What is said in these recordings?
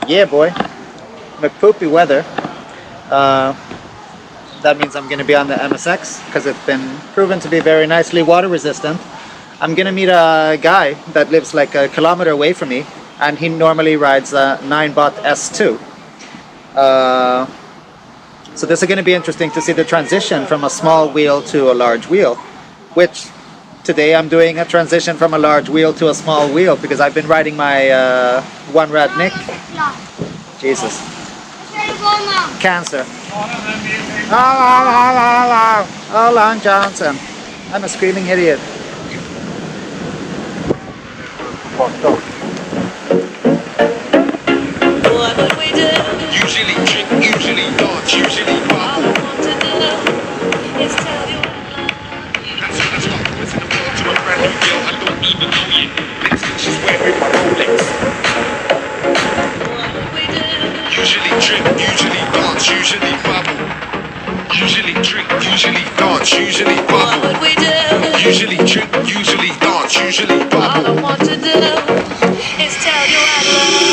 Yeah, boy. McPoopy weather. That means I'm going to be on the MSX because it's been proven to be very nicely water resistant. I'm going to meet a guy that lives like a kilometer away from me, and he normally rides a Ninebot S2. So this is going to be interesting to see the transition from a small wheel to a large wheel, which today I'm doing a transition from a large wheel to a small wheel because I've been riding my one rad Nick. Jesus. Cancer. Oh, Long Johnson. I'm a screaming idiot. What would we do? Usually drink, usually dance, usually bubble. All I want to do is tell you I love you. That's when I start promising the world to a brand new girl I don't even know yet. Next thing she's wearing my Rolex. What would we do? Usually drink, usually dance, usually bubble. Usually drink, usually dance, usually bubble. What would we do? Usually drink, usually dance, usually bubble. All I want to do is tell you I love you.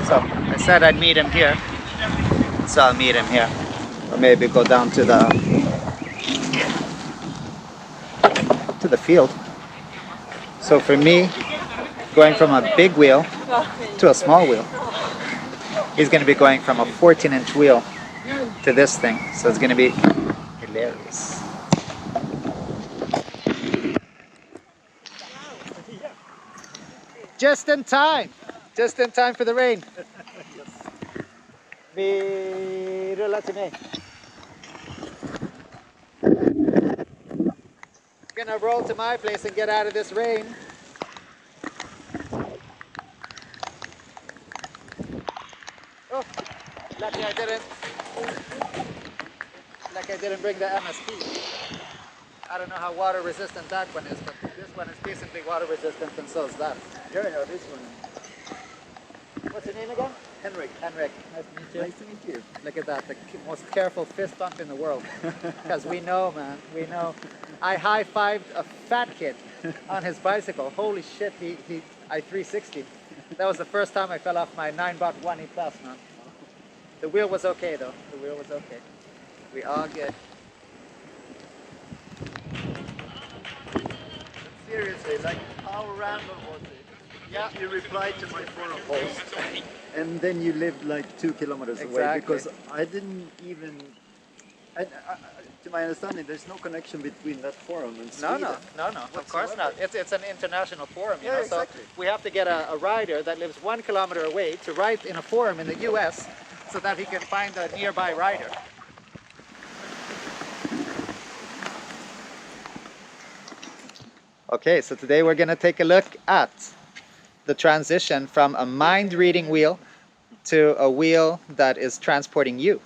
So I said I'd meet him here, so I'll meet him here, or maybe go down to the field. So for me, going from a big wheel to a small wheel, he's going to be going from a 14-inch wheel to this thing, so it's going to be hilarious. Just in time for the rain. Vi rullar till mig. Gonna roll to my place and get out of this rain. Oh, lucky I didn't bring the MSP. I don't know how water resistant that one is, but this one is decently water resistant, and so is that. Yeah, this one. What's your name again? Henrik. Henrik. Nice to meet you. Nice to meet you. Look at that, the most careful fist bump in the world. Because we know, man, we know. I high-fived a fat kid on his bicycle. Holy shit, I 360. That was the first time I fell off my Ninebot 1E+, man. The wheel was okay, though. The wheel was okay. We all good. Seriously, like how random was it? Yeah. You replied to my forum post, and then you lived like 2 kilometers away Exactly. because I didn't even. And to my understanding, there's no connection between that forum and Sweden. No, of course not. It's an international forum, you know, exactly. so we have to get a rider that lives 1 kilometer away to ride in a forum in the US so that he can find a nearby rider. Okay, so today we're going to take a look at the transition from a mind-reading wheel to a wheel that is transporting you.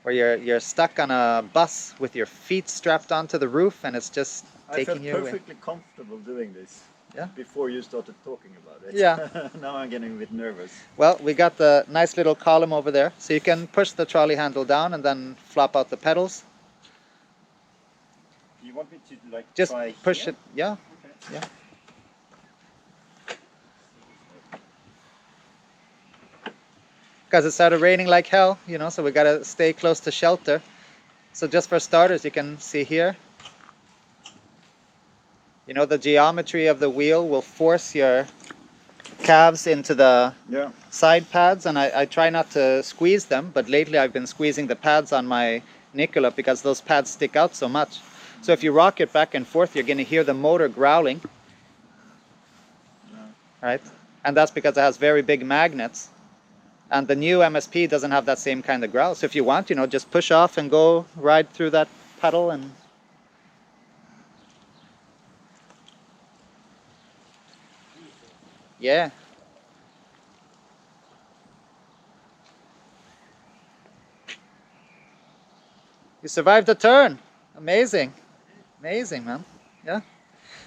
Where you're stuck on a bus with your feet strapped onto the roof and it's just taking you away. I felt perfectly comfortable doing this. Yeah. Before you started talking about it. Yeah. Now I'm getting a bit nervous. Well, we got the nice little column over there, so you can push the trolley handle down and then flop out the pedals. You want me to like Just try push here? it. Yeah. Okay. Yeah. Because it started raining like hell, you know, so we gotta stay close to shelter. So just for starters, you can see here, you know, the geometry of the wheel will force your calves into the side pads, and I try not to squeeze them, but lately I've been squeezing the pads on my Nicola because those pads stick out so much. So if you rock it back and forth, you're gonna hear the motor growling, right? And that's because it has very big magnets. And the new MSP doesn't have that same kind of growl. So if you want, you know, just push off and go ride through that puddle and... Yeah. You survived the turn. Amazing. Amazing, man. Yeah.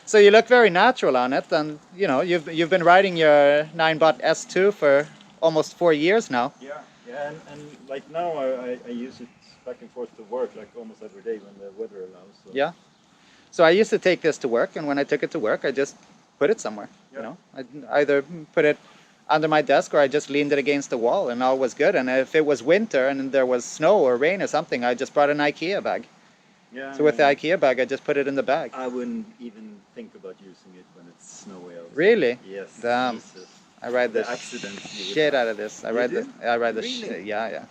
So you look very natural on it, and you know, you've been riding your Ninebot S2 for almost 4 years now. Yeah, and like now I use it back and forth to work like almost every day when the weather allows. So. Yeah. So I used to take this to work, and when I took it to work, I just put it somewhere. Yeah. You know, I either put it under my desk or I just leaned it against the wall, and all was good. And if it was winter and there was snow or rain or something, I just brought an IKEA bag. Yeah. So with the IKEA bag, I just put it in the bag. I wouldn't even think about using it when it's snowy outside. Really? Yes. Damn. Jesus. I ride the accidents you would shit have. out of this. I You ride do? I ride the Really? shit. Yeah,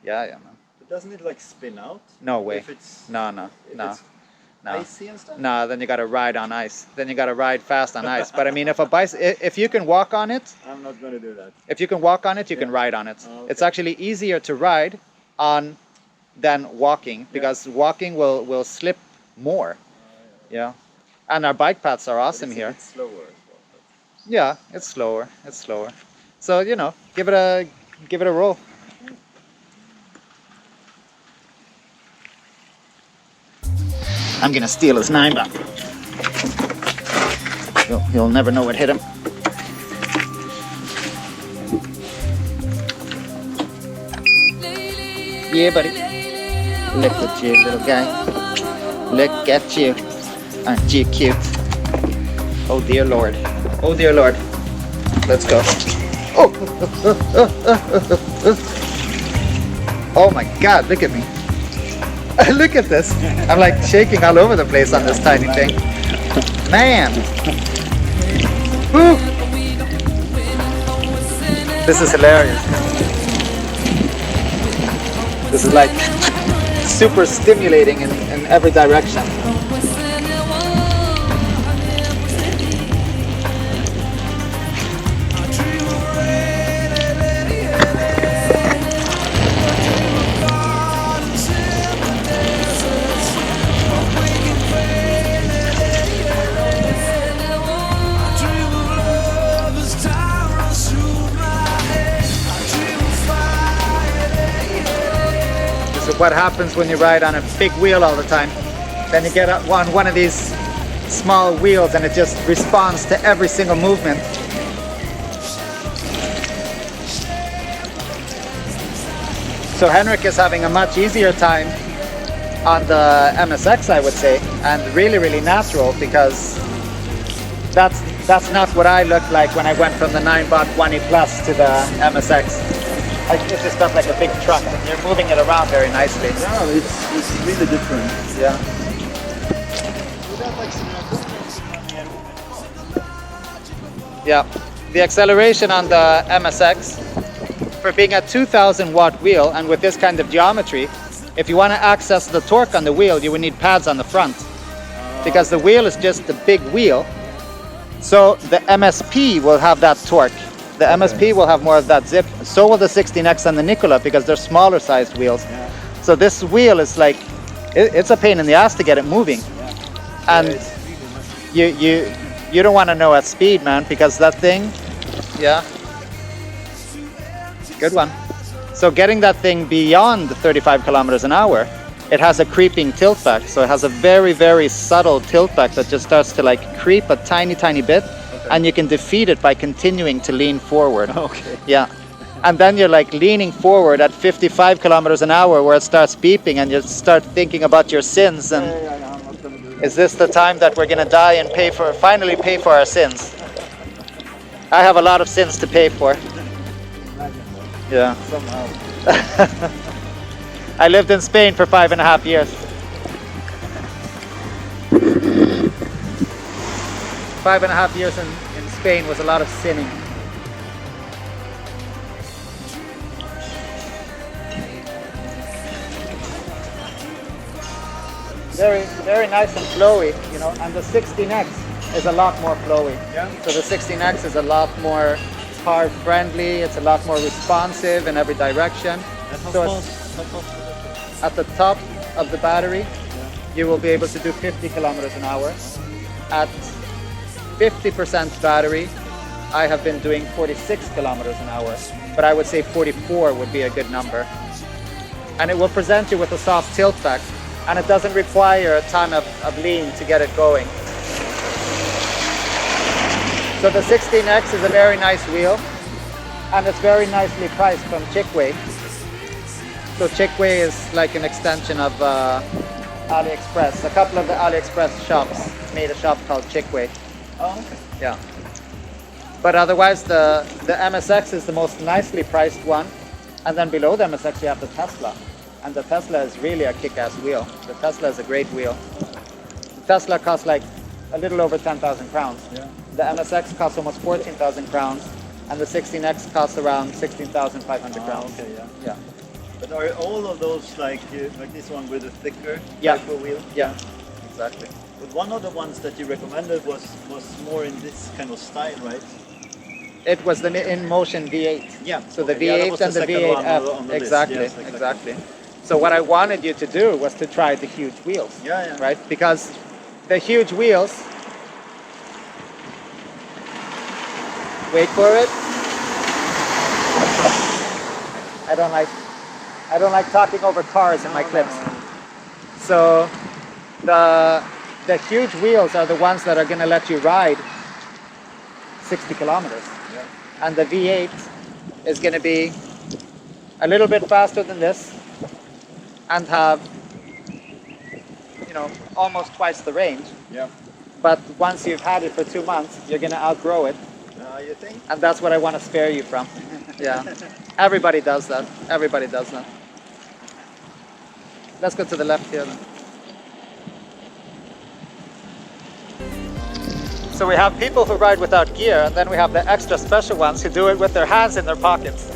man. But doesn't it like spin out? No way. If it's No. It's icy and stuff? No, then you got to ride on ice. Then you got to ride fast on ice. But I mean, if you can walk on it, I'm not going to do that. if you can walk on it, you can Yeah. ride on it. Oh, okay. It's actually easier to ride on than walking because walking will slip more. Yeah. And our bike paths are awesome But here. it's a bit slower as well. But... Yeah, it's slower. It's slower. So, you know, give it a roll. I'm gonna steal his Ninebot. He'll never know what hit him. Yeah, buddy. Look at you, little guy. Look at you. Aren't you cute? Oh dear Lord. Oh dear Lord. Let's go. Oh! Oh my God, look at me. Look at this. I'm like shaking all over the place on this tiny thing. Man. Woo. This is hilarious. This is like super stimulating in every direction. What happens when you ride on a big wheel all the time. Then you get on one of these small wheels and it just responds to every single movement. So Henrik is having a much easier time on the MSX, I would say, and really natural because that's not what I looked like when I went from the Ninebot 1E Plus to the MSX. It just felt like a big truck, and you're moving it around very nicely. No, it's really different. Yeah. Yeah. The acceleration on the MSX, for being a 2000 watt wheel and with this kind of geometry, if you want to access the torque on the wheel, you would need pads on the front. Because the wheel is just a big wheel. So the MSP will have that torque. The MSP will have more of that zip. So will the 16X and the Nikola because they're smaller sized wheels. Yeah. So this wheel is like, it's a pain in the ass to get it moving. Yeah. And you don't want to know at speed, man, because that thing, yeah. Good one. So getting that thing beyond 35 kilometers an hour, it has a creeping tilt back. So it has a very subtle tilt back that just starts to like creep a tiny bit. And you can defeat it by continuing to lean forward. Okay. Yeah. And then you're like leaning forward at 55 kilometers an hour where it starts beeping and you start thinking about your sins and Yeah, I'm not gonna do that. is this the time that we're gonna die and finally pay for our sins? I have a lot of sins to pay for. Yeah. Somehow. I lived in Spain for 5.5 years. 5.5 years in Spain was a lot of sinning. Very nice and flowy, you know, and the 16X is a lot more flowy. Yeah. So the 16X is a lot more car friendly, it's a lot more responsive in every direction. So at the top of the battery, you will be able to do 50 kilometers an hour. At 50% battery, I have been doing 46 kilometers an hour, but I would say 44 would be a good number. And it will present you with a soft tilt back, and it doesn't require a ton of lean to get it going. So the 16X is a very nice wheel, and it's very nicely priced from Chickway. So Chickway is like an extension of AliExpress. A couple of the AliExpress shops made a shop called Chickway. Oh, okay. Yeah. But otherwise, the MSX is the most nicely priced one. And then below the MSX, you have the Tesla. And the Tesla is really a kick-ass wheel. The Tesla is a great wheel. The Tesla costs like a little over 10,000 crowns. Yeah. The MSX costs almost 14,000 crowns. And the 16X costs around 16,500 crowns. Okay, yeah. Yeah. But are all of those like this one with a thicker Yeah. type of wheel? Yeah, exactly. But one of the ones that you recommended was more in this kind of style, right? It was the InMotion V8. Yeah. So the Okay, yeah, that V8 was and the second one V8F. on the list. Exactly, Yes, exactly. So what I wanted you to do was to try the huge wheels. Yeah, yeah. Right? Because the huge wheels. Wait for it. I don't like talking over cars in my clips. So the huge wheels are the ones that are going to let you ride 60 kilometers. Yeah. And the V8 is going to be a little bit faster than this and have, you know, almost twice the range. Yeah. But once you've had it for 2 months, you're going to outgrow it. You think? And that's what I want to spare you from. Yeah. Everybody does that. Everybody does that. Let's go to the left here then. So we have people who ride without gear, and then we have the extra special ones who do it with their hands in their pockets.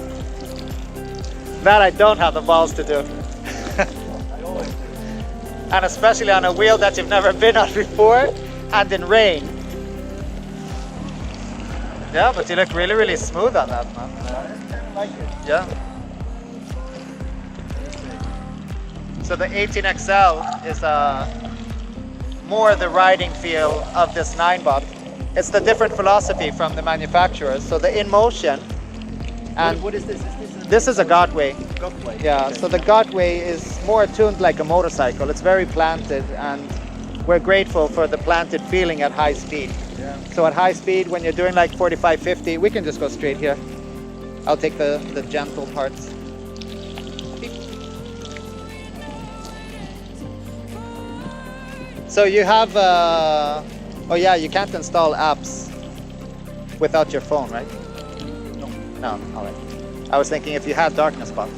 That I don't have the balls to do. I always do. And especially on a wheel that you've never been on before, and in rain. Yeah, but you look really, really smooth on that, man. I kind of like it. Yeah. So the 18XL is more the riding feel of this Ninebot. It's the different philosophy from the manufacturers. So the InMotion, and What is this? this is a Godway. Godway. Yeah, Okay. so the Godway is more tuned like a motorcycle. It's very planted, and we're grateful for the planted feeling at high speed. Yeah. So at high speed, when you're doing like 45, 50, we can just go straight here. I'll take the gentle parts. So you have, oh yeah, you can't install apps without your phone, right? No. No, all right. I was thinking if you had Darkness Spot.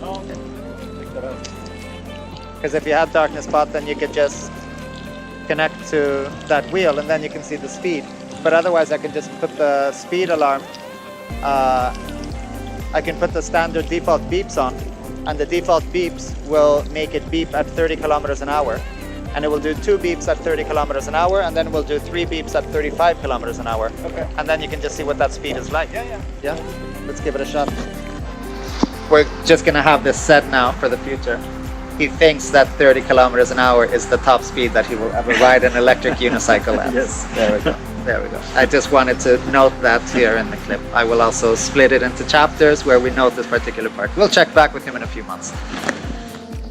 Oh, okay. Check that out. Because if you had Darkness Spot, then you could just connect to that wheel and then you can see the speed. But otherwise I can just put the speed alarm, I can put the standard default beeps on, and the default beeps will make it beep at 30 kilometers an hour. And it will do 2 beeps at 30 kilometers an hour, and then we'll do 3 beeps at 35 kilometers an hour. Okay. And then you can just see what that speed is like. Yeah. Yeah? Let's give it a shot. We're just gonna have this set now for the future. He thinks that 30 kilometers an hour is the top speed that he will ever ride an electric unicycle at. Yes. There we go. There we go. I just wanted to note that here in the clip. I will also split it into chapters where we note this particular part. We'll check back with him in a few months.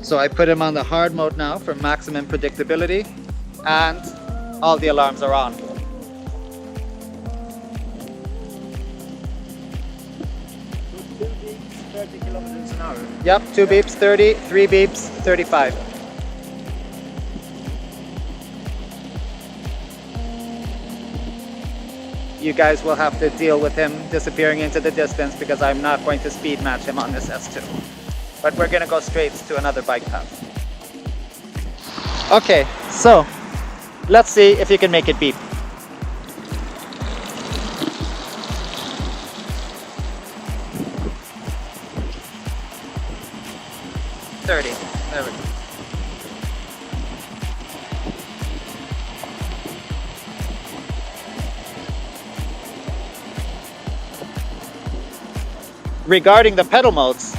So I put him on the hard mode now for maximum predictability, and all the alarms are on. 30 kilometers an hour. Yep, 2 beeps 30, 3 beeps 35. You guys will have to deal with him disappearing into the distance because I'm not going to speed match him on this S2. But we're gonna go straight to another bike path. Okay, so let's see if you can make it beep. There we go. Regarding the pedal modes,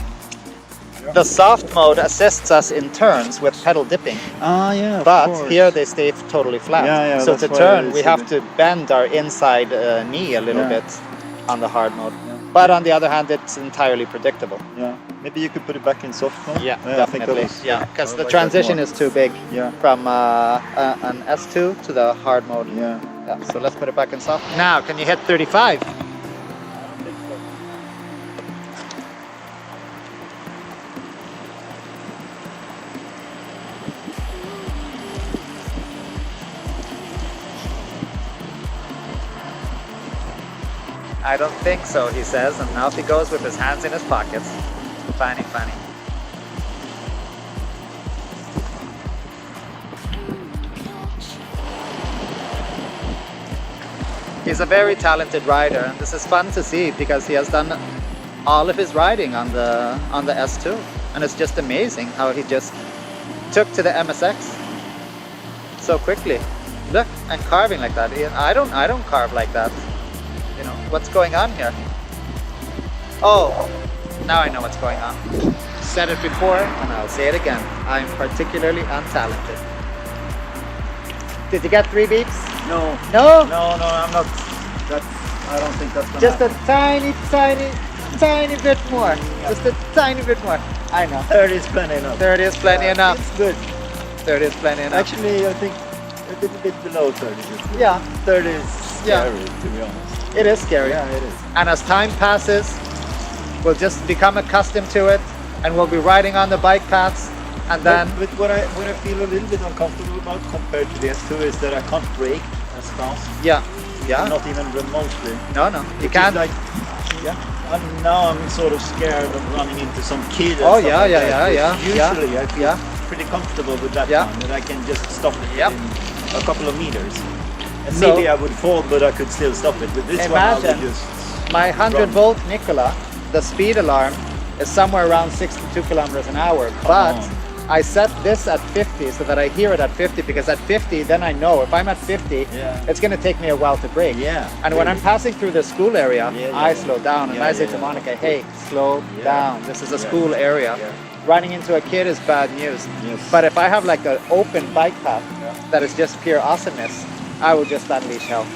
the soft mode assists us in turns with pedal dipping, Ah, yeah. but here they stay totally flat. Yeah, so that's to why turn, it's we a have bit- to bend our inside knee a little Yeah. bit on the hard mode. But on the other hand, it's entirely predictable. Yeah. Maybe you could put it back in soft mode. Yeah, I think definitely. that was- Yeah, because I the like that transition more. is too big Yeah. from an S2 to the hard mode. Yeah. Yeah, so let's put it back in soft. Now, can you hit 35? I don't think so, he says, and out he goes with his hands in his pockets. Funny, funny. He's a very talented rider, and this is fun to see because he has done all of his riding on the S2, and it's just amazing how he just took to the MSX so quickly. Look, and carving like that. I don't carve like that. You know what's going on here? Oh, now I know what's going on. Said it before, and I'll say it again. I'm particularly untalented. Did you get 3 beeps? No. No? No, I'm not. I don't think that's gonna Just a happen. tiny bit more. Just a tiny bit more. I know. 30 is plenty enough. 30 is plenty enough. It's good. 30 is plenty enough. Actually, I think a little bit below 30 is good. Yeah. 30 is scary, to be honest. It is scary. Yeah, it is. And as time passes, we'll just become accustomed to it, and we'll be riding on the bike paths, and then But what I feel a little bit uncomfortable about compared to the S2 is that I can't brake as fast. yeah. Not even remotely. No, you can't. Like, now I'm sort of scared of running into some kid. and Oh, stuff yeah, like yeah, that, yeah, which yeah, Usually I feel yeah. pretty comfortable with that Yeah. one, that I can just stop it Yep. in a couple of meters. And So- maybe I would fall, but I could still stop it. With this one, I Imagine would just my 100 run. volt Nikola, the speed alarm is somewhere around 62 kilometers an hour, but on. I set this at 50 so that I hear it at 50, because at 50 then I know if I'm at 50 Yeah. it's going to take me a while to brake. Yeah, And when I'm really. passing through the school area, Yeah, I yeah. slow down, and Yeah, I say yeah, to yeah. Monica, hey, slow Yeah. down, this is a Yeah. school area. Yeah. Running into a kid is bad news. Yes. But if I have like an open bike path Yeah. that is just pure awesomeness, I will just unleash hell.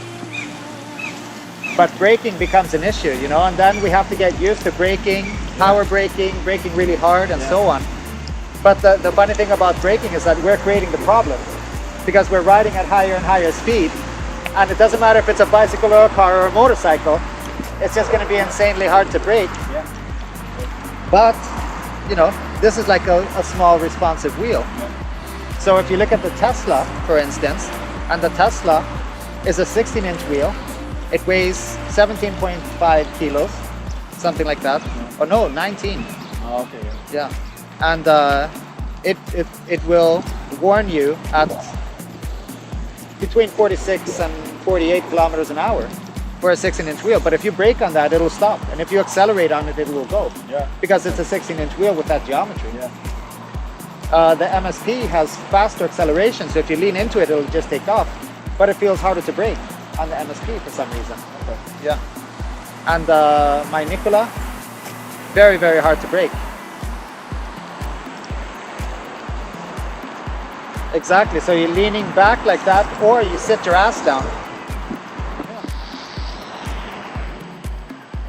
But braking becomes an issue, you know, and then we have to get used to braking, power braking really hard, and Yeah. so on. But the funny thing about braking is that we're creating the problem, because we're riding at higher and higher speed, and it doesn't matter if it's a bicycle or a car or a motorcycle, it's just going to be insanely hard to brake. Yeah. But, you know, this is like a small responsive wheel. So if you look at the Tesla, for instance, and the Tesla is a 16-inch wheel. It weighs 17.5 kilos, something like that. Oh no, 19. Oh, okay. Yeah. And it will warn you at between 46 and 48 kilometers an hour for a 16-inch wheel. But if you brake on that, it'll stop. And if you accelerate on it, it will go. Yeah. Because it's a 16-inch wheel with that geometry. Yeah. The MSP has faster acceleration, so if you lean into it, it'll just take off. But it feels harder to brake on the MSP for some reason. Okay. Yeah. And my Nikola, very, very hard to brake. Exactly, so you're leaning back like that, or you sit your ass down.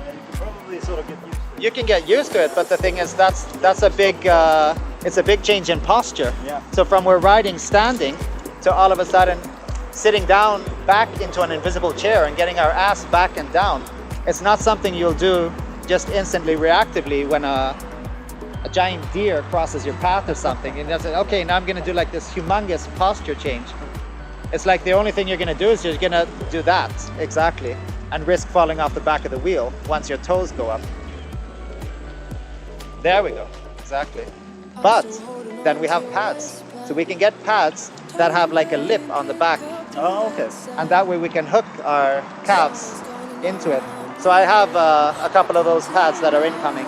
And you can probably sort of get used to it. You can get used to it, but the thing is, that's a big, it's a big change in posture. Yeah. So from we're riding standing to all of a sudden sitting down back into an invisible chair and getting our ass back and down, it's not something you'll do just instantly reactively when a giant deer crosses your path or something. And that's okay, now I'm going to do like this humongous posture change. It's like the only thing you're going to do is you're going to do that, exactly, and risk falling off the back of the wheel once your toes go up. There we go, exactly. But then we have pads. So we can get pads that have like a lip on the back, Oh, okay. and that way we can hook our calves into it. So I have a couple of those pads that are incoming.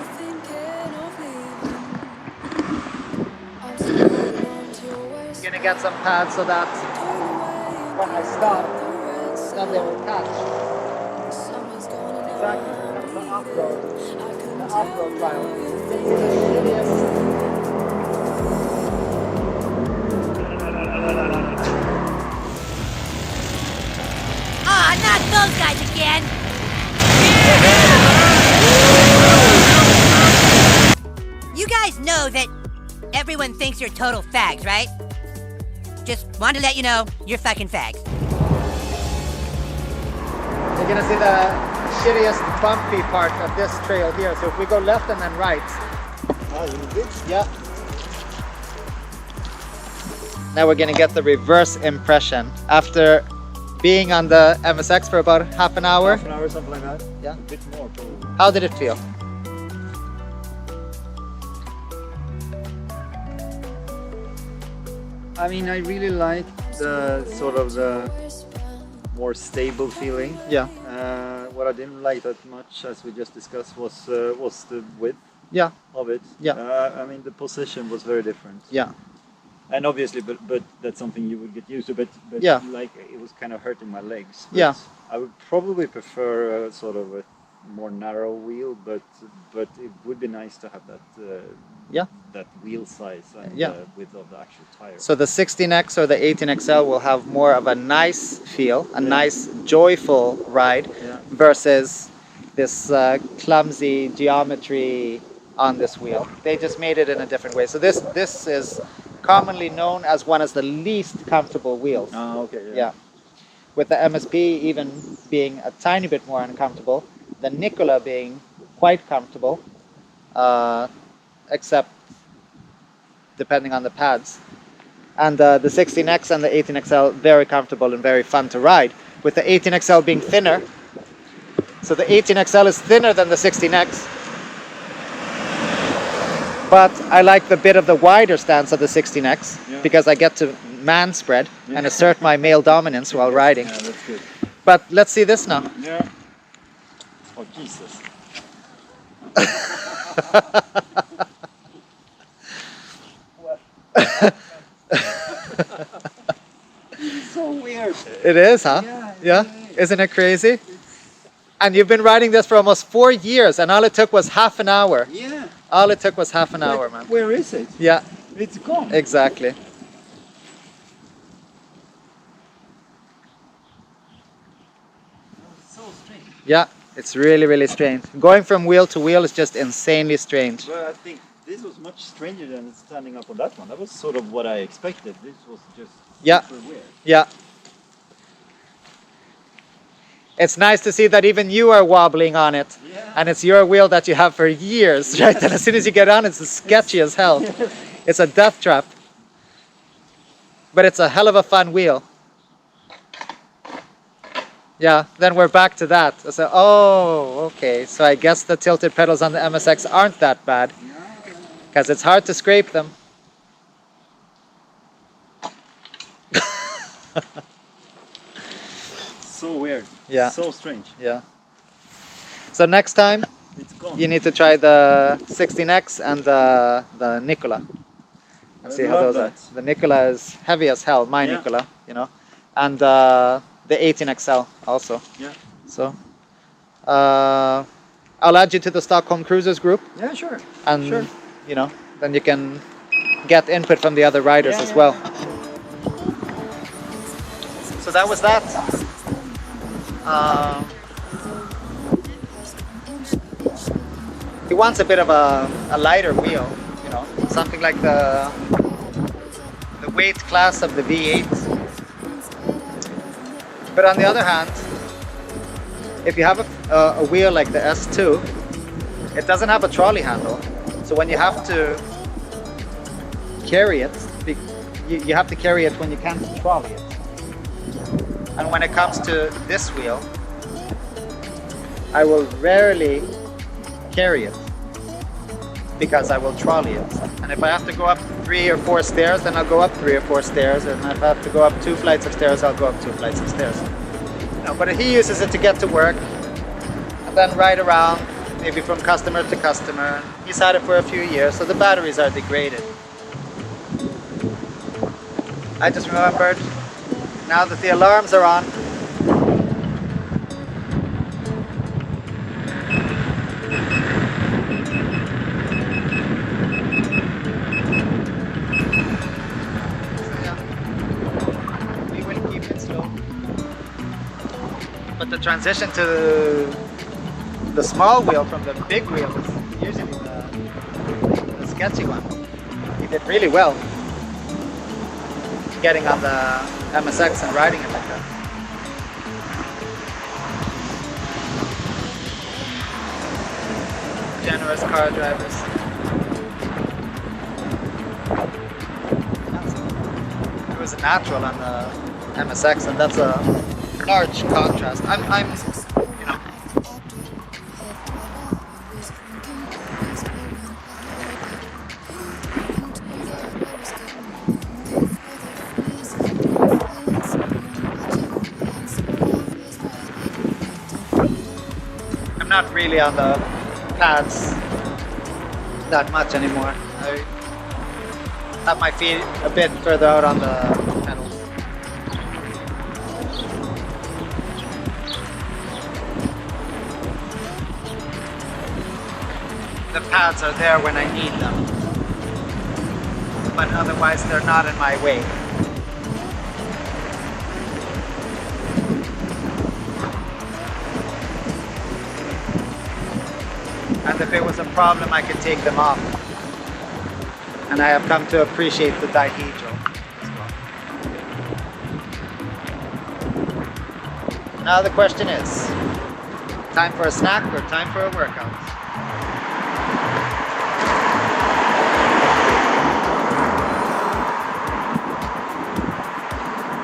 I'm gonna get some pads so that when I stop, then they will catch. Exactly, that's the off-road trial. This is the shittiest. Ah, not those guys again! You guys know that everyone thinks you're total fags, right? Just wanted to let you know, you're fucking fags. You're gonna see the shittiest bumpy part of this trail here. So if we go left and then right. Oh, you did? Yeah. Now we're gonna get the reverse impression. After being on the MSX for about half an hour. Half an hour, something like that. Yeah. A bit more probably. How did it feel? I mean, I really like the sort of the more stable feeling. Yeah. What I didn't like that much, as we just discussed, was the width Yeah. of it. Yeah. I mean, the position was very different. Yeah. And obviously, but that's something you would get used to. But Yeah. like it was kind of hurting my legs. Yeah. I would probably prefer sort of a more narrow wheel, but it would be nice to have that. Yeah. That wheel size and Yeah. width of the actual tire. So the 16X or the 18XL will have more of a nice feel, a nice, joyful ride, Yeah. versus this clumsy geometry on this wheel. They just made it in a different way. So this is commonly known as one of the least comfortable wheels. Oh, okay. Yeah. With the MSP even being a tiny bit more uncomfortable, the Nikola being quite comfortable, except depending on the pads. And the 16X and the 18XL, very comfortable and very fun to ride. With the 18XL being thinner, so the 18XL is thinner than the 16X, but I like the bit of the wider stance of the 16X, Yeah. because I get to man spread and assert my male dominance while riding. Yeah, that's good. But let's see this now. Yeah. Oh Jesus. So weird. It is, huh? Yeah. Isn't it crazy? And you've been riding this for almost 4 years, and all it took was half an hour. Yeah. All it took was half an hour, man. Where is it? Yeah, It's gone. exactly. So strange. Yeah, it's really, really strange. Going from wheel to wheel is just insanely strange. But I think this was much stranger than standing up on that one. That was sort of what I expected. This was just Yeah. super weird. Yeah. It's nice to see that even you are wobbling on it. Yeah. And it's your wheel that you have for years, right? And as soon as you get on, it's sketchy as hell. It's a death trap. But it's a hell of a fun wheel. Yeah, then we're back to that. So, oh, okay. So I guess the tilted pedals on the MSX aren't that bad, because it's hard to scrape them. So weird. Yeah. So strange. Yeah. So next time, It's gone. you need to try the 16X and the Nikola. And see I how love those are. that. The Nikola is heavy as hell, my Yeah. Nikola, you know. And the 18XL also. Yeah. So I'll add you to the Stockholm Cruisers group, Yeah, sure. and Sure. you know, then you can get input from the other riders Yeah, as yeah. well. So that was that. He wants a bit of a lighter wheel, you know, something like the weight class of the V8. But on the other hand, if you have a wheel like the S2, it doesn't have a trolley handle. So when you have to carry it, you have to carry it when you can't trolley it. And when it comes to this wheel, I will rarely carry it because I will trolley it. And if I have to go up 3 or 4 stairs, then I'll go up 3 or 4 stairs. And if I have to go up 2 flights of stairs, I'll go up 2 flights of stairs. No, but he uses it to get to work and then ride around, maybe from customer to customer. He's had it for a few years, so the batteries are degraded. I just remembered, now that the alarms are on, we will keep it slow. But the transition to the small wheel from the big wheel is usually the sketchy one. He did really well getting on the MSX and riding it like that. Generous car drivers. It was a natural on the MSX, and that's a large contrast. I'm you know, I'm not really on the pads that much anymore. I have my feet a bit further out on the pedals. The pads are there when I need them, but otherwise they're not in my way. And if it was a problem, I could take them off. And I have come to appreciate the dihedral as well. Now the question is, time for a snack or time for a workout?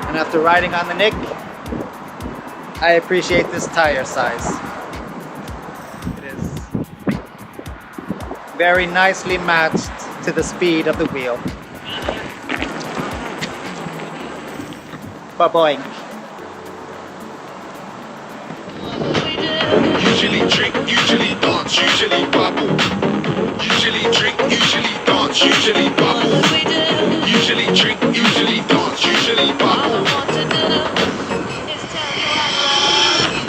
And after riding on the Nick, I appreciate this tire size. It is very nicely matched to the speed of the wheel. Ba-boink. Usually drink, usually dance, usually bubble. Usually drink, usually dance, usually bubble. Usually drink, usually dance, usually bubble.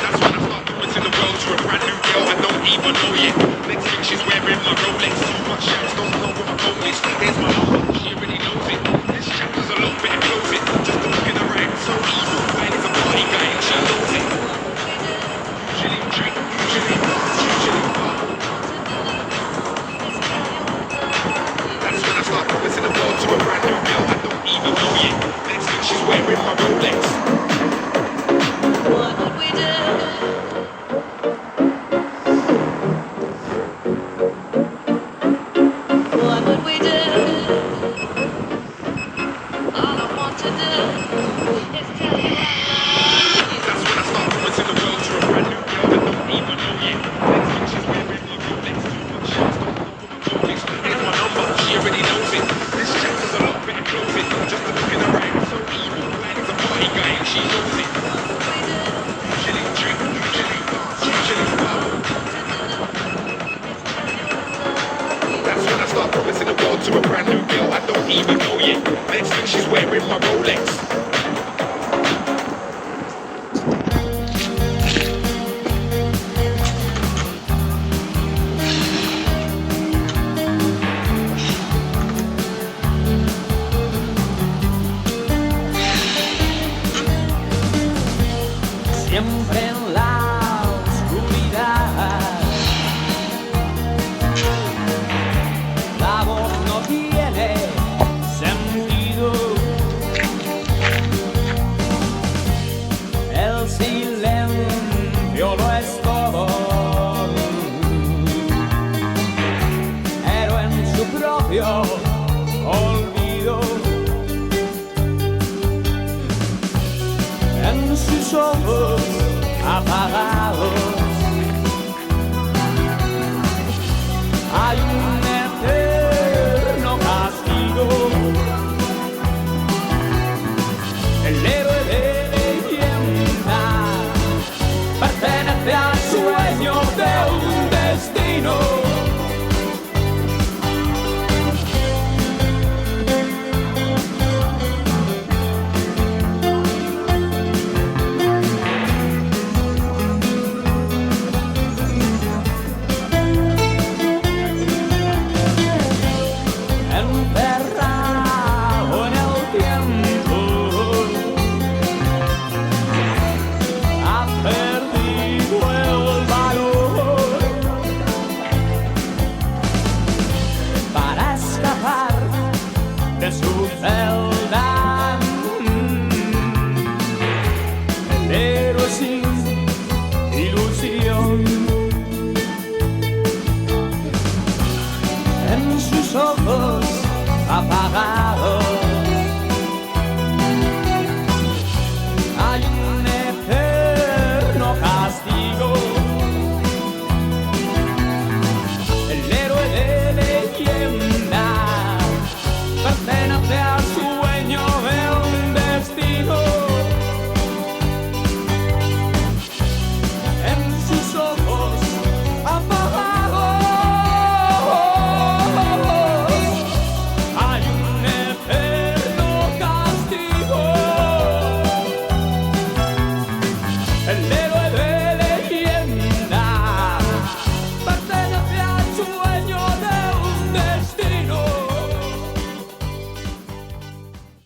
That's when I start to into the world to a brand new girl I don't even know yet. Next thing she's wearing my Rolex. Too much shouts, don't know what my phone is. Here's my number, she already knows it. This chapter's a lot better, close it. Just to look in her eye, so evil. Man, it's a party guy and she knows it. Usually drink, usually dance, usually bubble. That's when I start to into the world to a brand new girl I don't even know yet. Next thing she's wearing my Rolex. What would we do? What would we do? All I want to do is tell you That's when I start to into the world to a brand new girl I don't even know yet. Next thing she's wearing my Rolex. Too much shots, don't know what my phone is. Here's my number, she already knows it. This chapter's a lot better, close it. Just to look in her eye, so evil. Man, it's a party guy and she knows it. Usually drink, usually dance, usually bubble. That's when I start to into the world to a brand new girl I don't even know yet. Next thing she's wearing my Rolex. Siempre en la oscuridad, la voz no tiene sentido. El silencio lo es todo, pero en su propio olvido, en sus ojos apagados hay un eterno castigo. El héroe de leyenda pertenece al sueño de un destino. Enterrado en el tiempo, ha perdido el valor para escapar de su celda.